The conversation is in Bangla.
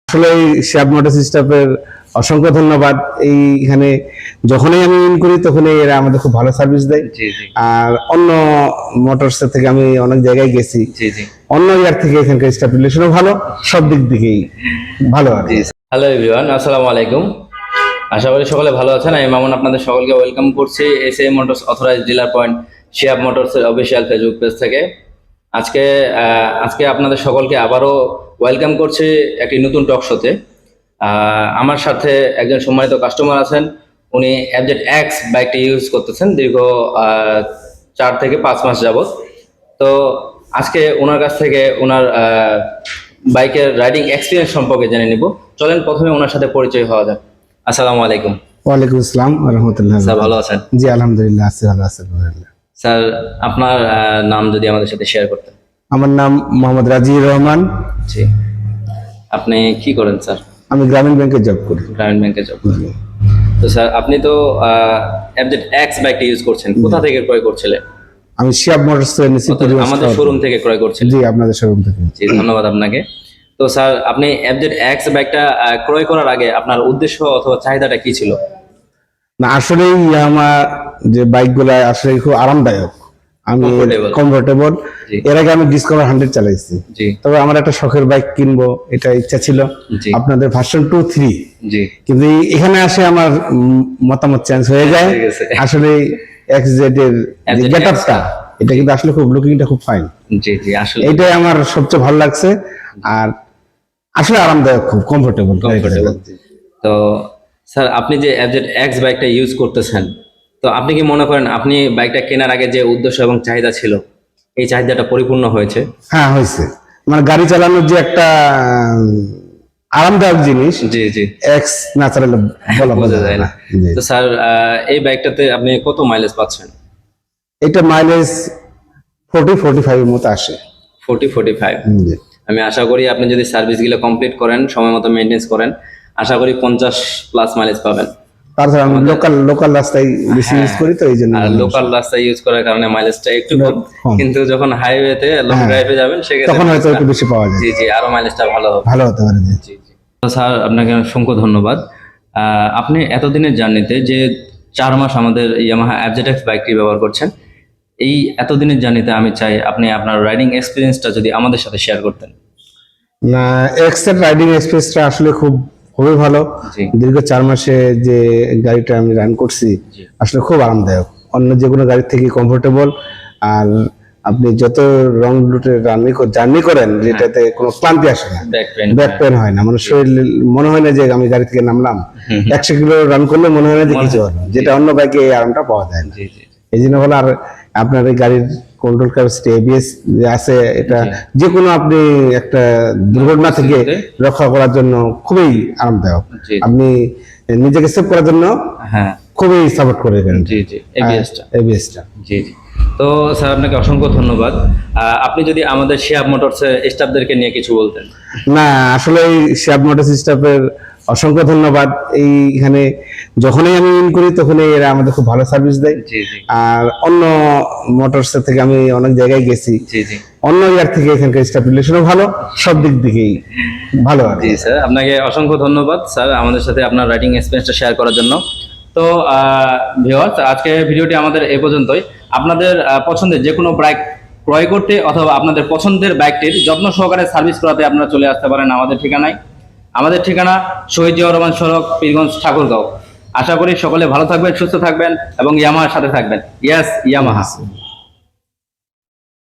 আসলে শ্যাব মোটরস স্টাফের অসংখ্য ধন্যবাদ। এইখানে যখনই আমি ইন করি তখনই এরা আমাদের খুব ভালো সার্ভিস দেয়। আর অন্য মোটরস থেকে আমি অনেক জায়গায় গেছি, অন্য ইয়ার থেকে এখানকার স্টাফ রিলেশনও ভালো, সব দিক দিকেই ভালো আর কি। হ্যালো এভরিওয়ান, আসসালামু আলাইকুম। আশা করি সকলে ভালো আছেন। আমি মামুন আপনাদের সকলকে ওয়েলকাম করছি SM Motors authorised dealer point Shiab মোটরসের অফিসিয়াল ফেসবুক পেজ থেকে। আজকে আপনাদের সকলকে আবারও ওয়েলকাম করছি একটি নতুন টক শোতে। আমার সাথে একজন সম্মানিত কাস্টমার আছেন, উনি FZ-X বাইকটি ইউজ করতেছেন দীর্ঘ 4 থেকে 5 মাস যাবত। তো আজকে ওনার কাছ থেকে ওনার বাইকের রাইডিং এক্সপিরিয়েন্স সম্পর্কে জেনে নিব। চলেন প্রথমে ওনার সাথে পরিচয় হওয়া যাক। আসসালামু আলাইকুম। ওয়ালাইকুম আসসালাম ওয়া রাহমাতুল্লাহ। স্যার ভালো আছেন? জি আলহামদুলিল্লাহ, আছি ভালো আছি আলহামদুলিল্লাহ। স্যার আপনার নাম যদি আমাদের সাথে শেয়ার করতেন। আমার নাম মোহাম্মদ রাজিউর রহমান। জি, আপনি কি করেন স্যার? আমি গ্রামীণ ব্যাংকে জব করি। গ্রামীণ ব্যাংকে জব করেন। তো স্যার আপনি তো FZ-X বাইকটি ইউজ করছেন, কোথা থেকে ক্রয় করছিলেন? আমি শিয়াব মোটরস এনেছি, আমাদের শোরুম থেকে ক্রয় করছিলেন? জি আপনাদের শোরুম থেকে। জি ধন্যবাদ আপনাকে। তো স্যার আপনি FZ-X বাইকটা ক্রয় করার আগে আপনার উদ্দেশ্য অথবা চাহিদাটা কি ছিল? না আসলে আমার যে বাইকগুলো আসলে খুব আরামদায়ক, আমি কমফোর্টেবল। এর আগে আমি ডিসকভার 100 চালাইছি, তবে আমার একটা শখের বাইক কিনবো এটা ইচ্ছা ছিল, আপনাদের ভার্সন 2, 3। কিন্তু এখানে আসে আমার মতামত চেঞ্জ হয়ে যায়। আসলে XZ এর গেটআপটা এটা কিন্তু আসলে খুব লুকিংটা খুব ফাইন। জি জি, আসলে এটাই আমার সবচেয়ে ভালো লাগছে। আর আসলে আরামদায়ক, খুব কমফোর্টেবল। তো স্যার আপনি যে FZ-X বাইকটা ইউজ করতেছেন, তো আপনি কি মনে করেন আপনি বাইকটা কেনার আগে যে উদ্দেশ্য এবং চাহিদা ছিল, এই চাহিদাটা পরিপূর্ণ হয়েছে? হ্যাঁ হয়েছে। মানে গাড়ি চালানোর যে একটা আরামদায়ক জিনিস, জি জি, এক্স না চালালে বোঝা যায় না। তো স্যার এই বাইকটাতে আপনি কত মাইলেজ পাচ্ছেন? এটা মাইলেজ 40-45 এর মতো আসে। 40-45। আমি আশা করি আপনি যদি সার্ভিসগুলো কমপ্লিট করেন, সময় মতো মেইনটেনেন্স করেন, আশা করি 50+ মাইলেজ পাবেন। তাছাড়া আমি লোকাল রাস্তায় বেশি ইউজ করি, তো এই জন্য। আর লোকাল রাস্তায় ইউজ করার কারণে মাইলেজটা একটু কম, কিন্তু যখন হাইওয়েতে লং ড্রাইভে যাবেন সেক্ষেত্রে তখন হয়তো একটু বেশি পাওয়া যায়। জি জি, আরো মাইলেজটা ভালো হতে পারে। জি জি। স্যার আপনাকে অসংখ্য ধন্যবাদ। আপনি এতদিনের জার্নিতে যে 4 মাস আমাদের ইয়ামাহা FZ-X বাইকটি ব্যবহার করছেন, এই এতদিনের জার্নিতে আমি চাই আপনি আপনার রাইডিং এক্সপিরিয়েন্সটা যদি আমাদের সাথে শেয়ার করতেন। না, এক্স এর রাইডিং এক্সপিরিয়েন্সটা আসলে খুবই ভালো। দীর্ঘ 4 মাসে যে গাড়িটা আমি রান করছি আসলে খুব আরামদায়ক, অন্য যে কোনো গাড়ির থেকে কমফোর্টেবল। আর আপনি যত লং রুটে জার্নি করেন, যেটাতে কোনো ক্লান্তি আসে না, ব্যাক পেন হয় না, মানে শরীর মনে হয় না যে আমি গাড়ি থেকে নামলাম। 100 কিলো রান করলে মনে হয় না যে কিছু হলো, যেটা অন্য বাইকে এই আরামটা পাওয়া যায় না। এই জন্য হলো। আর আপনার এই গাড়ির কন্ট্রোল ক্যাপাসিটি ABS আছে, এটা যে কোনো আপনি একটা দুর্ঘটনা থেকে রক্ষা করার জন্য খুবই আরামদায়ক। আপনি নিজেকে সেভ করার জন্য খুবই সাপোর্ট করে দেন। জি জি, ABS-টা। জি জি। তো স্যার আপনাকে অসংখ্য ধন্যবাদ। আপনি যদি আমাদের শিয়াব মোটরসের স্টাফদেরকে নিয়ে কিছু বলতেন। না আসলে শিয়াব মোটরস স্টাফের অসংখ্য ধন্যবাদ। এইখানে যখনই আমি ইন করি তখনই এরা আমাদের খুব ভালো সার্ভিস দেয়। আর অন্য মোটরস থেকে আমি অনেক জায়গায় গেছি, অন্য ইয়ার থেকে এখানকার স্টাফ রিলেশনও ভালো, সব দিক দিকেই ভালো আর কি। জি স্যার, আপনাকে অসংখ্য ধন্যবাদ স্যার আমাদের সাথে আপনার রাইডিং এক্সপিরিয়েন্সটা শেয়ার করার জন্য। তো ভিউয়ার্স, আজকে ভিডিওটি আমাদের এই পর্যন্তই। আপনাদের পছন্দের যে কোনো বাইক ক্রয় করতে অথবা আপনাদের পছন্দের বাইকটির যত্ন সহকারে সার্ভিস করাতে আপনারা চলে আসতে পারেন আমাদের ঠিকানায়। আমাদের ঠিকানা শহীদ জিয়াউর রহমান সড়ক, পীরগঞ্জ, ঠাকুরগাঁও। আশা করি সকলে ভালো থাকবেন, সুস্থ থাকবেন এবং ইয়ামাহার সাথে থাকবেন। ইয়ামাহা।